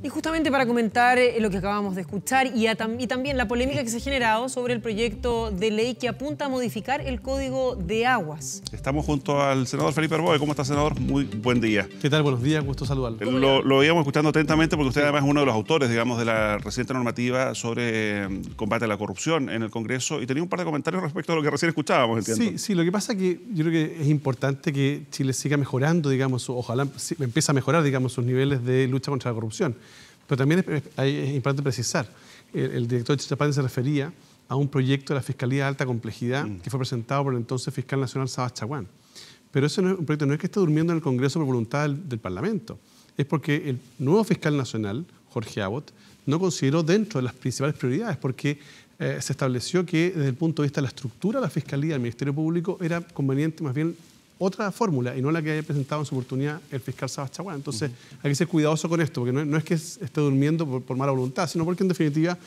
Y justamente para comentar lo que acabamos de escuchar y también la polémica que se ha generado sobre el proyecto de ley que apunta a modificar el Código de Aguas. Estamos junto al senador Felipe Arboe. ¿Cómo está, senador? Muy buen día. ¿Qué tal? Buenos días, gusto saludarlo. Lo íbamos escuchando atentamente porque usted además es uno de los autores, digamos, de la reciente normativa sobre combate a la corrupción en el Congreso y tenía un par de comentarios respecto a lo que recién escuchábamos, entiendo. Sí, lo que pasa es que yo creo que es importante que Chile siga mejorando, digamos, ojalá empiece a mejorar, digamos, sus niveles de lucha contra la corrupción. Pero también es importante precisar, el director de Chichapán se refería a un proyecto de la Fiscalía de Alta Complejidad que fue presentado por el entonces fiscal nacional Sabas Chaguán. Pero ese un proyecto no es que esté durmiendo en el Congreso por voluntad del Parlamento, es porque el nuevo fiscal nacional, Jorge Abbott, no consideró dentro de las principales prioridades, porque se estableció que desde el punto de vista de la estructura de la Fiscalía del Ministerio Público era conveniente más bien otra fórmula y no la que haya presentado en su oportunidad el fiscal Sabas Chaguán. Entonces hay que ser cuidadoso con esto, porque no es que esté durmiendo por mala voluntad, sino porque en definitiva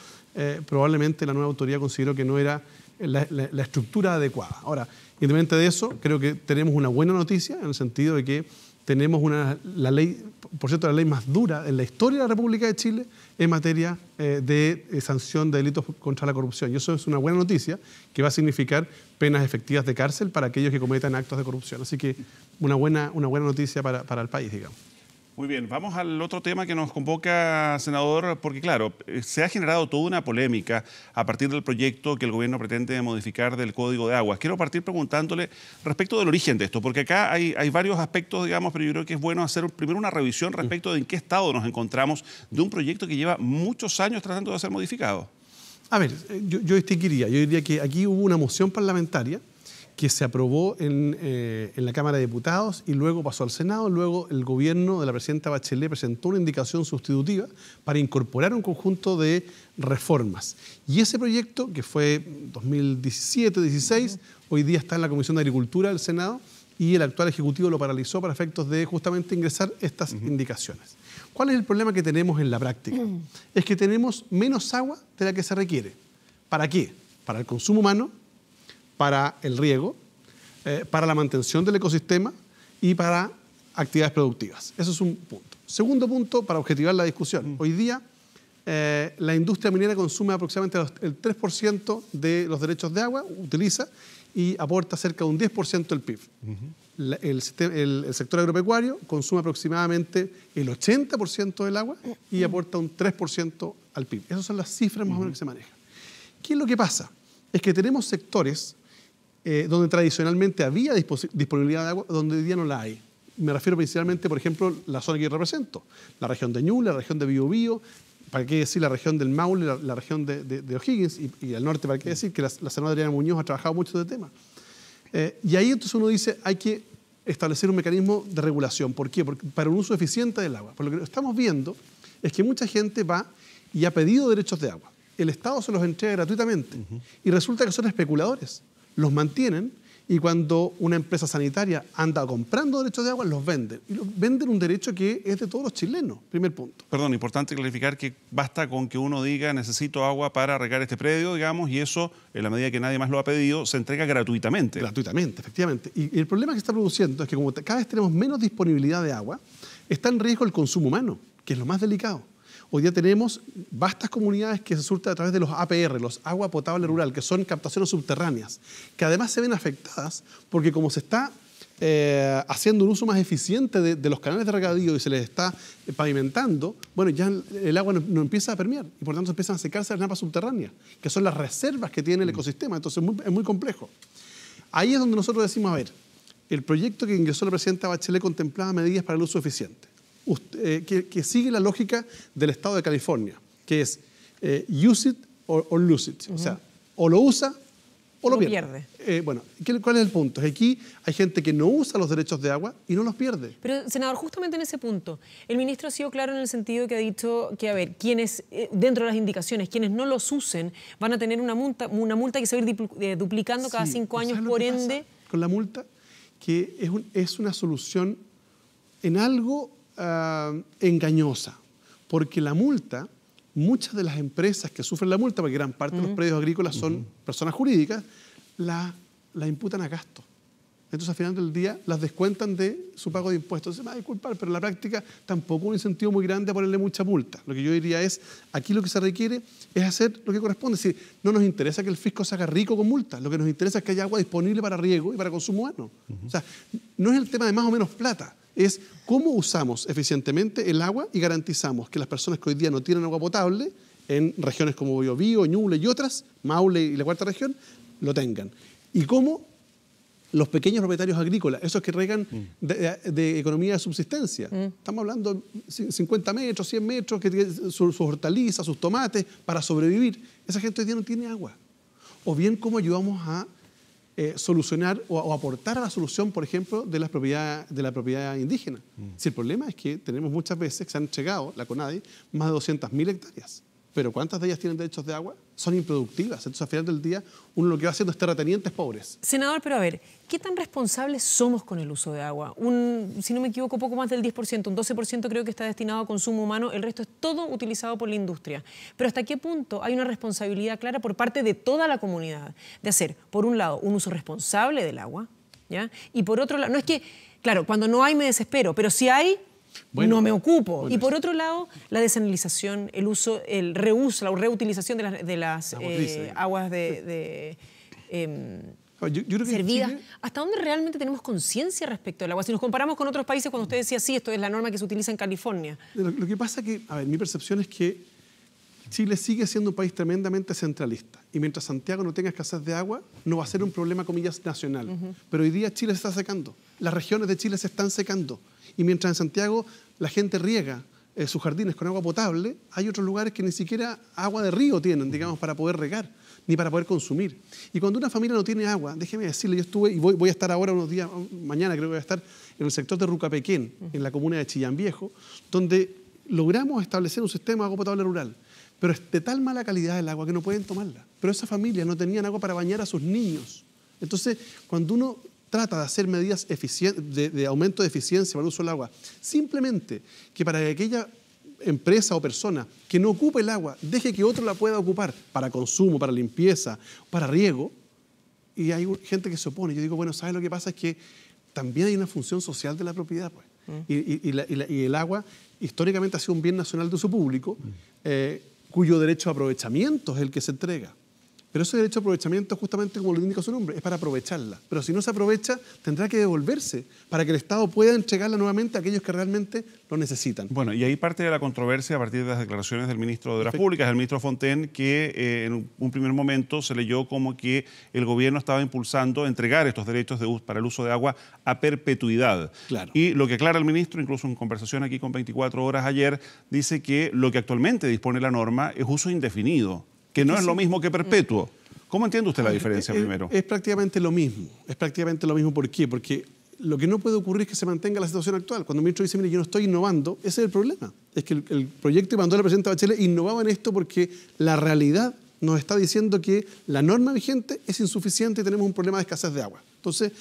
probablemente la nueva autoridad consideró que no era la estructura adecuada. Ahora, independientemente de eso, creo que tenemos una buena noticia en el sentido de que tenemos la ley, por cierto, la ley más dura en la historia de la República de Chile en materia de sanción de delitos contra la corrupción. Y eso es una buena noticia que va a significar penas efectivas de cárcel para aquellos que cometan actos de corrupción. Así que una buena noticia para el país, digamos. Muy bien, vamos al otro tema que nos convoca, senador, porque claro, se ha generado toda una polémica a partir del proyecto que el gobierno pretende modificar del Código de Aguas. Quiero partir preguntándole respecto del origen de esto, porque acá hay varios aspectos, digamos, pero yo creo que es bueno hacer primero una revisión respecto de en qué estado nos encontramos de un proyecto que lleva muchos años tratando de ser modificado. A ver, yo distinguiría, yo diría que aquí hubo una moción parlamentaria que se aprobó en la Cámara de Diputados y luego pasó al Senado. Luego el gobierno de la presidenta Bachelet presentó una indicación sustitutiva para incorporar un conjunto de reformas. Y ese proyecto, que fue 2017-16, hoy día está en la Comisión de Agricultura del Senado y el actual Ejecutivo lo paralizó para efectos de justamente ingresar estas indicaciones. ¿Cuál es el problema que tenemos en la práctica? Es que tenemos menos agua de la que se requiere. ¿Para qué? Para el consumo humano, para el riego, para la mantención del ecosistema y para actividades productivas. Eso es un punto. Segundo punto, para objetivar la discusión. Hoy día la industria minera consume aproximadamente el 3% de los derechos de agua, utiliza y aporta cerca de un 10% del PIB. El sector agropecuario consume aproximadamente el 80% del agua y aporta un 3% al PIB. Esas son las cifras más o menos que se manejan. ¿Qué es lo que pasa? Es que tenemos sectores donde tradicionalmente había disponibilidad de agua, donde hoy día no la hay. Me refiero principalmente, por ejemplo, la zona que yo represento, la región de Ñuble, la región de Biobío, para qué decir la región del Maule, la región de O'Higgins y al norte, para qué decir que la senadora Adriana Muñoz ha trabajado mucho de tema. Y ahí entonces uno dice, hay que establecer un mecanismo de regulación. ¿Por qué? Porque para un uso eficiente del agua. Por lo que estamos viendo es que mucha gente va y ha pedido derechos de agua. El Estado se los entrega gratuitamente y resulta que son especuladores. Los mantienen y cuando una empresa sanitaria anda comprando derechos de agua, los venden. Y venden un derecho que es de todos los chilenos, primer punto. Perdón, importante clarificar que basta con que uno diga necesito agua para regar este predio, digamos, y eso, en la medida que nadie más lo ha pedido, se entrega gratuitamente. Gratuitamente, efectivamente. Y el problema que está produciendo es que como cada vez tenemos menos disponibilidad de agua, está en riesgo el consumo humano, que es lo más delicado. Hoy día tenemos vastas comunidades que se surten a través de los APR, los agua potable rural, que son captaciones subterráneas, que además se ven afectadas porque como se está haciendo un uso más eficiente de los canales de regadío y se les está pavimentando, bueno, ya el agua no empieza a permear y por tanto empiezan a secarse las napas subterráneas, que son las reservas que tiene el ecosistema. Entonces es muy complejo. Ahí es donde nosotros decimos, a ver, el proyecto que ingresó la presidenta Bachelet contemplaba medidas para el uso eficiente. Que sigue la lógica del estado de California, que es use it or lose it. O sea, o lo usa o lo pierde. Bueno, ¿cuál es el punto? Aquí hay gente que no usa los derechos de agua y no los pierde. Pero, senador, justamente en ese punto, el ministro ha sido claro en el sentido que ha dicho que, a ver, quienes, dentro de las indicaciones, quienes no los usen, van a tener una multa que se va a ir duplicando cada 5 años, por ende. Con la multa, que es una solución en algo engañosa, porque la multa, muchas de las empresas que sufren la multa, porque gran parte de los predios agrícolas son personas jurídicas, la imputan a gasto. Entonces, al final del día, las descuentan de su pago de impuestos. Se me va a disculpar, pero en la práctica tampoco un incentivo muy grande a ponerle mucha multa. Lo que yo diría es, aquí lo que se requiere es hacer lo que corresponde. Es decir, no nos interesa que el fisco se haga rico con multas. Lo que nos interesa es que haya agua disponible para riego y para consumo humano. O sea, no es el tema de más o menos plata. Es cómo usamos eficientemente el agua y garantizamos que las personas que hoy día no tienen agua potable en regiones como Biobío, Ñuble y otras, Maule y la cuarta región, lo tengan. Y cómo los pequeños propietarios agrícolas, esos que regan de economía de subsistencia. Estamos hablando de 50 metros, 100 metros, que tienen sus hortalizas, sus tomates, para sobrevivir. Esa gente hoy día no tiene agua. O bien cómo ayudamos a solucionar o aportar a la solución, por ejemplo, de la propiedad indígena. Si el problema es que tenemos muchas veces que se han entregado, la CONADI, más de 200.000 hectáreas. Pero ¿cuántas de ellas tienen derechos de agua? Son improductivas. Entonces, al final del día, uno lo que va haciendo es terratenientes pobres. Senador, pero a ver, ¿qué tan responsables somos con el uso de agua? Si no me equivoco, poco más del 10%, un 12% creo que está destinado a consumo humano, el resto es todo utilizado por la industria. Pero ¿hasta qué punto hay una responsabilidad clara por parte de toda la comunidad de hacer, por un lado, un uso responsable del agua, ¿ya? Y por otro lado, no es que, claro, cuando no hay me desespero, pero si hay, no me ocupo. Bueno, y por otro lado, la desalinización, el uso, el reuso, la reutilización de las aguas yo creo que servidas. ¿Hasta dónde realmente tenemos conciencia respecto del agua? Si nos comparamos con otros países, cuando usted decía, sí, esto es la norma que se utiliza en California. Lo que pasa es que, a ver, mi percepción es que Chile sigue siendo un país tremendamente centralista. Y mientras Santiago no tenga escasez de agua, no va a ser un problema, comillas, nacional. Pero hoy día Chile se está secando. Las regiones de Chile se están secando. Y mientras en Santiago la gente riega sus jardines con agua potable, hay otros lugares que ni siquiera agua de río tienen, digamos, para poder regar, ni para poder consumir. Y cuando una familia no tiene agua, déjeme decirle, yo estuve, y voy a estar ahora unos días, mañana creo que voy a estar en el sector de Rucapequén, en la comuna de Chillán Viejo, donde logramos establecer un sistema de agua potable rural. Pero es de tal mala calidad el agua que no pueden tomarla. Pero esa familia no tenían agua para bañar a sus niños. Entonces, cuando uno trata de hacer medidas de aumento de eficiencia para el uso del agua, simplemente que para aquella empresa o persona que no ocupe el agua, deje que otro la pueda ocupar para consumo, para limpieza, para riego, y hay gente que se opone. Yo digo, bueno, ¿sabes lo que pasa? Es que también hay una función social de la propiedad, pues. Y el agua históricamente ha sido un bien nacional de uso público, cuyo derecho a aprovechamiento es el que se entrega. Pero ese derecho a aprovechamiento, justamente como lo indica su nombre, es para aprovecharla. Pero si no se aprovecha, tendrá que devolverse para que el Estado pueda entregarla nuevamente a aquellos que realmente lo necesitan. Bueno, y ahí parte de la controversia a partir de las declaraciones del ministro de Obras Públicas, el ministro Fontaine, que en un primer momento se leyó como que el gobierno estaba impulsando entregar estos derechos para el uso de agua a perpetuidad. Claro. Y lo que aclara el ministro, incluso en conversación aquí con 24 horas ayer, dice que lo que actualmente dispone la norma es uso indefinido, que no es lo mismo que perpetuo. ¿Cómo entiende usted la diferencia primero? Es prácticamente lo mismo. Es prácticamente lo mismo. ¿Por qué? Porque lo que no puede ocurrir es que se mantenga la situación actual. Cuando el ministro dice, mire, yo no estoy innovando, ese es el problema. Es que el proyecto que mandó la presidenta Bachelet innovaba en esto porque la realidad nos está diciendo que la norma vigente es insuficiente y tenemos un problema de escasez de agua. Entonces,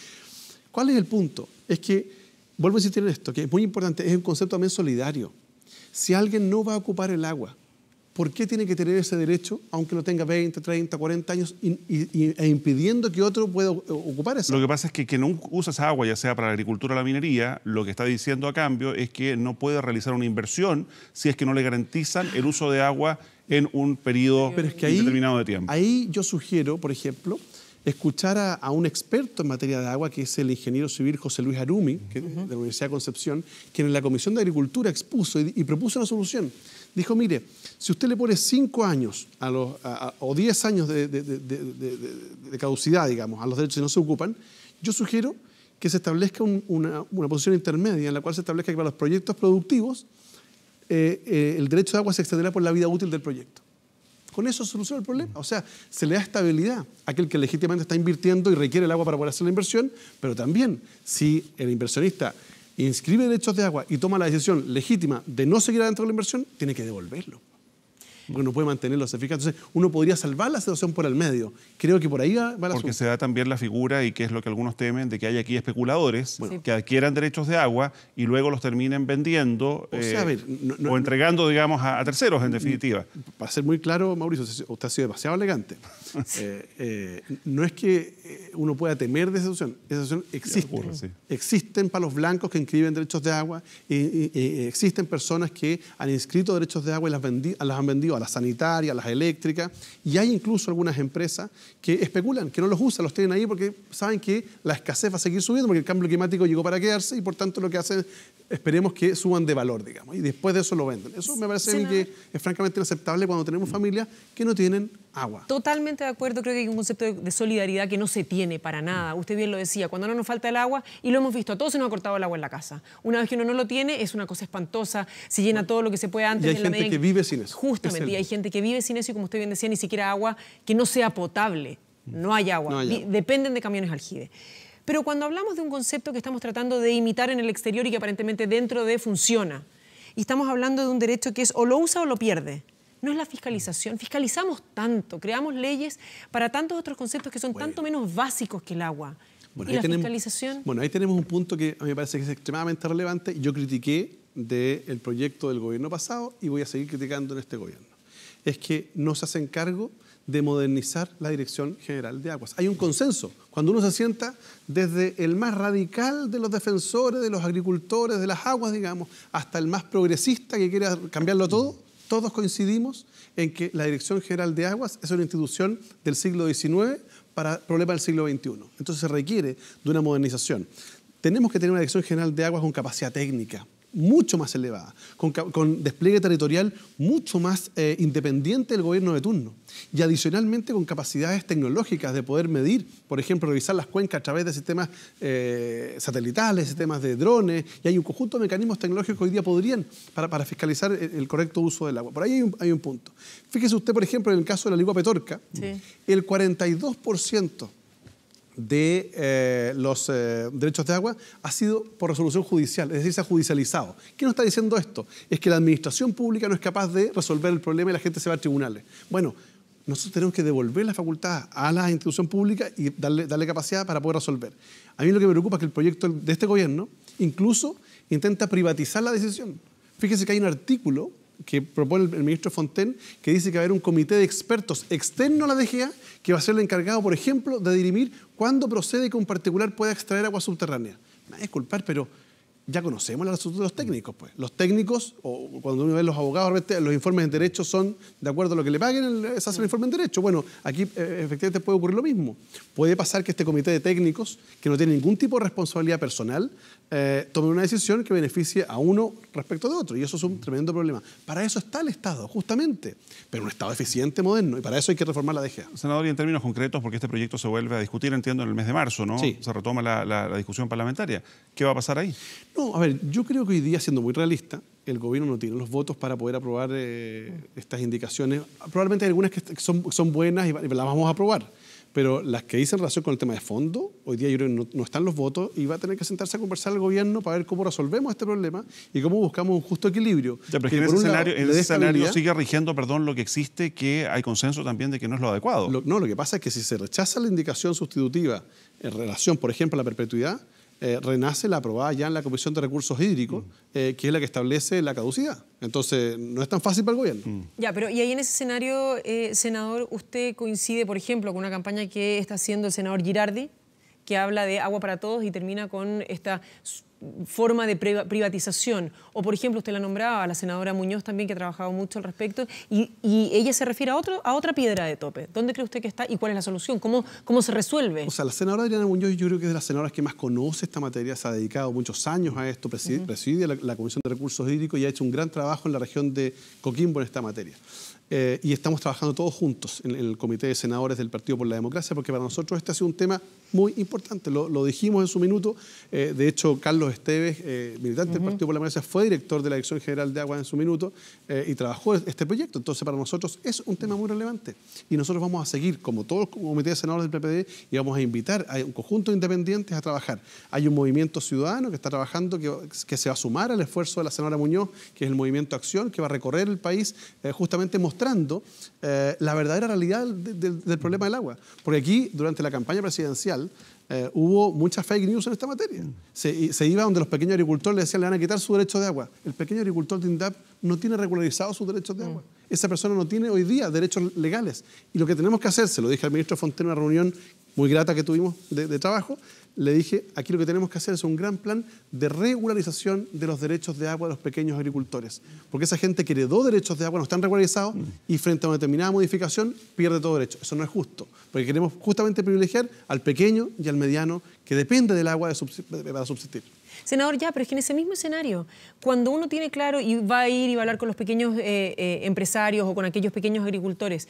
¿cuál es el punto? Es que, vuelvo a insistir en esto, que es muy importante, es un concepto también solidario. Si alguien no va a ocupar el agua, ¿por qué tiene que tener ese derecho, aunque lo tenga 20, 30, 40 años, e impidiendo que otro pueda ocupar eso? Lo que pasa es que quien no usa esa agua, ya sea para la agricultura o la minería, lo que está diciendo a cambio es que no puede realizar una inversión si es que no le garantizan el uso de agua en un periodo indeterminado de tiempo. Ahí yo sugiero, por ejemplo, escuchar a un experto en materia de agua, que es el ingeniero civil José Luis Arumi, de la Universidad de Concepción, quien en la Comisión de Agricultura expuso y propuso una solución. Dijo, mire, si usted le pone 5 años o 10 años de caducidad, digamos, a los derechos que no se ocupan, yo sugiero que se establezca una posición intermedia en la cual se establezca que para los proyectos productivos el derecho de agua se extenderá por la vida útil del proyecto. Con eso se soluciona el problema. O sea, se le da estabilidad a aquel que legítimamente está invirtiendo y requiere el agua para poder hacer la inversión, pero también si el inversionista inscribe derechos de agua y toma la decisión legítima de no seguir adelante con la inversión, tiene que devolverlo. porque no puede mantenerlo, ¿se fija? Entonces, uno podría salvar la situación por el medio. Creo que por ahí va el asunto. Porque se da también la figura, y que es lo que algunos temen, de que hay aquí especuladores que adquieran derechos de agua y luego los terminen vendiendo o entregando, digamos, a terceros, en definitiva. Para ser muy claro, Mauricio, usted ha sido demasiado elegante. No es que uno pueda temer de esa situación existe. Ocurre, sí. Existen palos blancos que inscriben derechos de agua, existen personas que han inscrito derechos de agua y las han vendido a las sanitarias, a las eléctricas, y hay incluso algunas empresas que especulan, que no los usan, los tienen ahí porque saben que la escasez va a seguir subiendo, porque el cambio climático llegó para quedarse y por tanto lo que hacen, esperemos que suban de valor, digamos, y después de eso lo venden. Eso me parece a mí que es francamente inaceptable cuando tenemos familias que no tienen agua. Totalmente de acuerdo, creo que hay un concepto de solidaridad que no se tiene para nada. Usted bien lo decía, cuando no nos falta el agua, y lo hemos visto, a todos se nos ha cortado el agua en la casa. Una vez que uno no lo tiene, es una cosa espantosa, se llena todo lo que se puede antes. Y hay gente que vive sin eso. Justamente, y hay gente que vive sin eso y, como usted bien decía, ni siquiera agua que no sea potable. No hay agua, dependen de camiones aljibe. Pero cuando hablamos de un concepto que estamos tratando de imitar en el exterior y que aparentemente dentro de funciona, y estamos hablando de un derecho que es o lo usa o lo pierde, no es la fiscalización. Fiscalizamos tanto, creamos leyes para tantos otros conceptos que son tanto menos básicos que el agua. ¿Y la fiscalización? Ahí tenemos un punto que a mí me parece que es extremadamente relevante. Yo critiqué del proyecto del gobierno pasado y voy a seguir criticando en este gobierno. Es que no se hacen cargo de modernizar la Dirección General de Aguas. Hay un consenso. Cuando uno se sienta desde el más radical de los defensores, de los agricultores, de las aguas, digamos, hasta el más progresista que quiera cambiarlo todo, todos coincidimos en que la Dirección General de Aguas es una institución del siglo XIX para problemas del siglo XXI. Entonces se requiere de una modernización. Tenemos que tener una Dirección General de Aguas con capacidad técnica mucho más elevada, con despliegue territorial mucho más independiente del gobierno de turno y adicionalmente con capacidades tecnológicas de poder medir, por ejemplo, revisar las cuencas a través de sistemas satelitales, sistemas de drones, y hay un conjunto de mecanismos tecnológicos que hoy día podrían para fiscalizar el correcto uso del agua. Por ahí hay un punto. Fíjese usted, por ejemplo, en el caso de la Ligua Petorca, el 42% de los derechos de agua ha sido por resolución judicial, es decir, se ha judicializado. ¿Qué nos está diciendo esto? Es que la administración pública no es capaz de resolver el problema y la gente se va a tribunales. Bueno, nosotros tenemos que devolver la facultad a la institución pública y darle capacidad para poder resolver. A mí lo que me preocupa es que el proyecto de este gobierno incluso intenta privatizar la decisión. Fíjese que hay un artículo que propone el ministro Fontaine, que dice que va a haber un comité de expertos externo a la DGA que va a ser el encargado, por ejemplo, de dirimir cuándo procede que un particular pueda extraer agua subterránea. Me voy a disculpar, pero ya conocemos la resolución de los técnicos, pues. Los técnicos, o cuando uno ve los abogados, los informes en derecho son de acuerdo a lo que le paguen, se hace el informe en derecho. Bueno, aquí efectivamente puede ocurrir lo mismo. Puede pasar que este comité de técnicos, que no tiene ningún tipo de responsabilidad personal, tome una decisión que beneficie a uno respecto de otro, y eso es un tremendo problema. Para eso está el Estado, justamente, pero un Estado eficiente, moderno, y para eso hay que reformar la DGA. Senador, y en términos concretos, porque este proyecto se vuelve a discutir, entiendo, en el mes de marzo, ¿no? Sí. Se retoma la discusión parlamentaria. ¿Qué va a pasar ahí? No, a ver, yo creo que hoy día, siendo muy realista, el gobierno no tiene los votos para poder aprobar estas indicaciones. Probablemente hay algunas que son buenas y las vamos a aprobar, pero las que dicen relación con el tema de fondo, hoy día yo creo que no están los votos y va a tener que sentarse a conversar el gobierno para ver cómo resolvemos este problema y cómo buscamos un justo equilibrio. Ya, pero en ese escenario sigue rigiendo, lo que existe, que hay consenso también de que no es lo adecuado. Lo que pasa es que si se rechaza la indicación sustitutiva en relación, por ejemplo, a la perpetuidad, renace la aprobada ya en la Comisión de Recursos Hídricos, que es la que establece la caducidad. Entonces, no es tan fácil para el gobierno. Ya, pero y ahí en ese escenario, senador, ¿usted coincide, por ejemplo, con una campaña que está haciendo el senador Girardi, que habla de agua para todos y termina con esta forma de privatización? O, por ejemplo, usted la nombraba a la senadora Muñoz también, que ha trabajado mucho al respecto, y ella se refiere a otra piedra de tope. ¿Dónde cree usted que está y cuál es la solución? ¿Cómo se resuelve? O sea, la senadora Adriana Muñoz, yo creo que es de las senadoras que más conoce esta materia, se ha dedicado muchos años a esto, preside la Comisión de Recursos Hídricos y ha hecho un gran trabajo en la región de Coquimbo en esta materia. Y estamos trabajando todos juntos en el Comité de Senadores del Partido por la Democracia, porque para nosotros este ha sido un tema muy importante. Lo dijimos en su minuto. De hecho, Carlos Esteves, militante del Partido por la Democracia, fue director de la Dirección General de Aguas en su minuto y trabajó este proyecto. Entonces, para nosotros es un tema muy relevante. Y nosotros vamos a seguir, como todos los comités de senadores del PPD, y vamos a invitar a un conjunto de independientes a trabajar. Hay un movimiento ciudadano que está trabajando, que se va a sumar al esfuerzo de la senadora Muñoz, que es el Movimiento Acción, que va a recorrer el país justamente mostrando mostrando la verdadera realidad del problema del agua. Porque aquí, durante la campaña presidencial, hubo mucha fake news en esta materia. Se iba donde los pequeños agricultores le decían le van a quitar su derecho de agua. El pequeño agricultor de INDAP no tiene regularizado sus derechos de agua. Esa persona no tiene hoy día derechos legales. Y lo que tenemos que hacer, se lo dije al ministro Fonteno en una reunión muy grata que tuvimos de trabajo, le dije, aquí lo que tenemos que hacer es un gran plan de regularización de los derechos de agua de los pequeños agricultores. Porque esa gente que heredó derechos de agua no están regularizados y frente a una determinada modificación pierde todo derecho. Eso no es justo, porque queremos justamente privilegiar al pequeño y al mediano que depende del agua para subsistir. Senador, ya, pero es que en ese mismo escenario, cuando uno tiene claro y va a ir y va a hablar con los pequeños empresarios o con aquellos pequeños agricultores,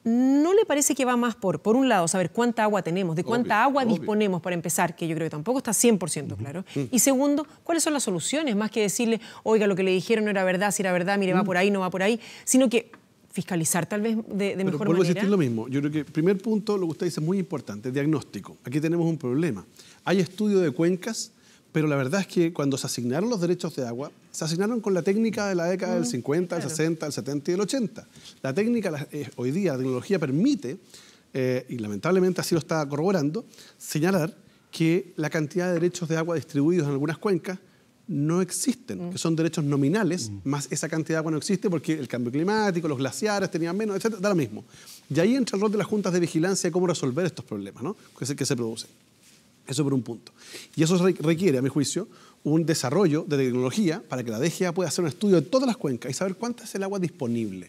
¿no le parece que va más por un lado, saber cuánta agua tenemos, de cuánta agua disponemos para empezar, que yo creo que tampoco está 100% claro? Y segundo, ¿cuáles son las soluciones? Más que decirle, oiga, lo que le dijeron no era verdad, si era verdad, mire, va por ahí, no va por ahí, sino que fiscalizar tal vez de mejor manera. Vuelvo a insistir lo mismo. Yo creo que el primer punto, lo que usted dice es muy importante, el diagnóstico. Aquí tenemos un problema. Hay estudio de cuencas, pero la verdad es que cuando se asignaron los derechos de agua, se asignaron con la técnica de la década del 50, del 60, del 70 y del 80. La técnica, hoy día, la tecnología permite, y lamentablemente así lo está corroborando, señalar que la cantidad de derechos de agua distribuidos en algunas cuencas no existen, que son derechos nominales, más esa cantidad de agua no existe porque el cambio climático, los glaciares tenían menos, etc. Da lo mismo. Y ahí entra el rol de las juntas de vigilancia de cómo resolver estos problemas, ¿no?, que se producen. Eso por un punto. Y eso requiere, a mi juicio, un desarrollo de tecnología para que la DGA pueda hacer un estudio de todas las cuencas y saber cuánta es el agua disponible.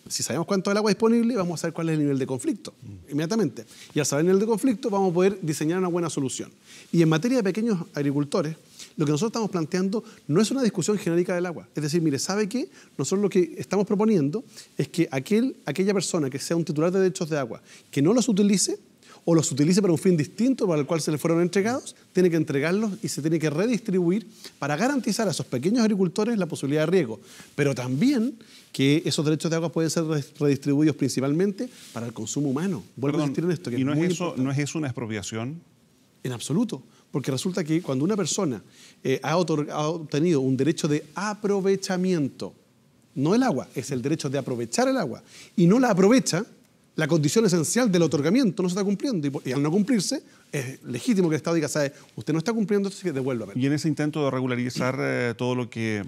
Si sabemos cuánto es el agua disponible, vamos a saber cuál es el nivel de conflicto inmediatamente. Y al saber el nivel de conflicto, vamos a poder diseñar una buena solución. Y en materia de pequeños agricultores, lo que nosotros estamos planteando no es una discusión genérica del agua. Es decir, mire, ¿sabe qué? Nosotros lo que estamos proponiendo es que aquella persona que sea un titular de derechos de agua, que no los utilice, o los utilice para un fin distinto para el cual se le fueron entregados, tiene que entregarlos y se tiene que redistribuir para garantizar a esos pequeños agricultores la posibilidad de riego. Pero también que esos derechos de agua pueden ser redistribuidos principalmente para el consumo humano. Vuelvo a insistir en esto. ¿Y no es eso una expropiación? En absoluto. Porque resulta que cuando una persona ha obtenido un derecho de aprovechamiento, no el agua, es el derecho de aprovechar el agua, y no la aprovecha, la condición esencial del otorgamiento no se está cumpliendo y al no cumplirse es legítimo que el Estado diga, ¿sabe? Usted no está cumpliendo, así que devuélvame. Y en ese intento de regularizar todo lo que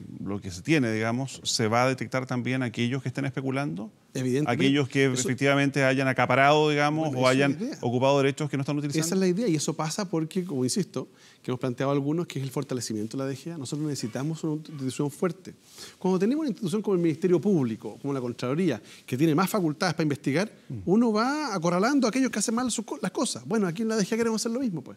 se tiene, digamos, ¿se va a detectar también aquellos que estén especulando? Evidentemente. Aquellos que efectivamente hayan acaparado, digamos, o hayan ocupado derechos que no están utilizando. Esa es la idea y eso pasa porque, como insisto, que hemos planteado algunos, que es el fortalecimiento de la DGA. Nosotros necesitamos una institución fuerte. Cuando tenemos una institución como el Ministerio Público, como la Contraloría, que tiene más facultades para investigar, uno va acorralando a aquellos que hacen mal las cosas. Bueno, aquí en la DGA queremos hacer lo mismo, pues.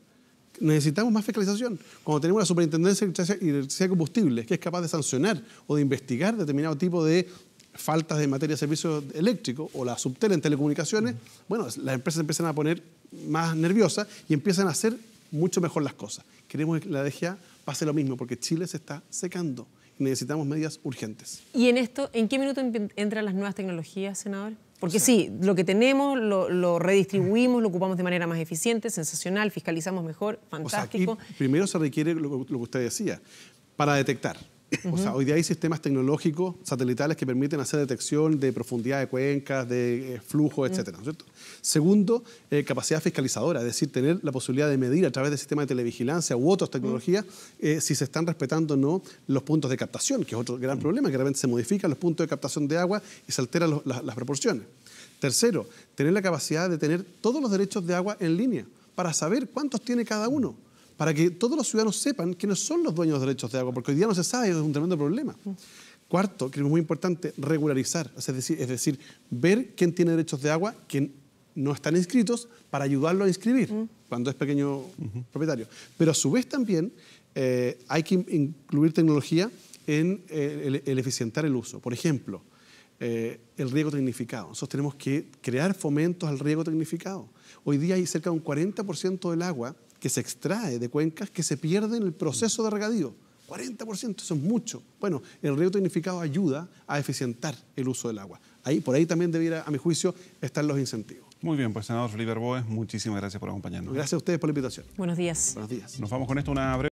Necesitamos más fiscalización. Cuando tenemos la Superintendencia de Electricidad y Combustibles, que es capaz de sancionar o de investigar determinado tipo de faltas de materia de servicios eléctricos o la Subtel en telecomunicaciones, bueno, las empresas empiezan a poner más nerviosas y empiezan a hacer mucho mejor las cosas. Queremos que la DGA pase lo mismo porque Chile se está secando y necesitamos medidas urgentes. ¿Y en esto, en qué minuto entran las nuevas tecnologías, senador? Porque sí, lo que tenemos lo redistribuimos, lo ocupamos de manera más eficiente, sensacional, fiscalizamos mejor, fantástico. O sea, aquí primero se requiere lo que usted decía, para detectar. O sea, hoy día hay sistemas tecnológicos satelitales que permiten hacer detección de profundidad de cuencas, de flujo, etcétera, ¿no es cierto? Segundo, capacidad fiscalizadora, es decir, tener la posibilidad de medir a través del sistema de televigilancia u otras tecnologías si se están respetando o no los puntos de captación, que es otro gran problema, que de repente se modifican los puntos de captación de agua y se alteran las proporciones. Tercero, tener la capacidad de tener todos los derechos de agua en línea para saber cuántos tiene cada uno, para que todos los ciudadanos sepan quiénes son los dueños de derechos de agua, porque hoy día no se sabe, es un tremendo problema. Cuarto, que es muy importante, regularizar, es decir, ver quién tiene derechos de agua, quién no están inscritos, para ayudarlo a inscribir, cuando es pequeño propietario. Pero a su vez también hay que incluir tecnología en el eficientar el uso. Por ejemplo, el riego tecnificado. Nosotros tenemos que crear fomentos al riego tecnificado. Hoy día hay cerca de un 40% del agua que se extrae de cuencas que se pierde en el proceso de regadío. 40%, eso es mucho. Bueno, el riego tecnificado ayuda a eficientar el uso del agua. Por ahí también debiera, a mi juicio, estar los incentivos. Muy bien, pues senador Felipe Arboes, muchísimas gracias por acompañarnos. Gracias a ustedes por la invitación. Buenos días. Buenos días. Nos vamos con esto una breve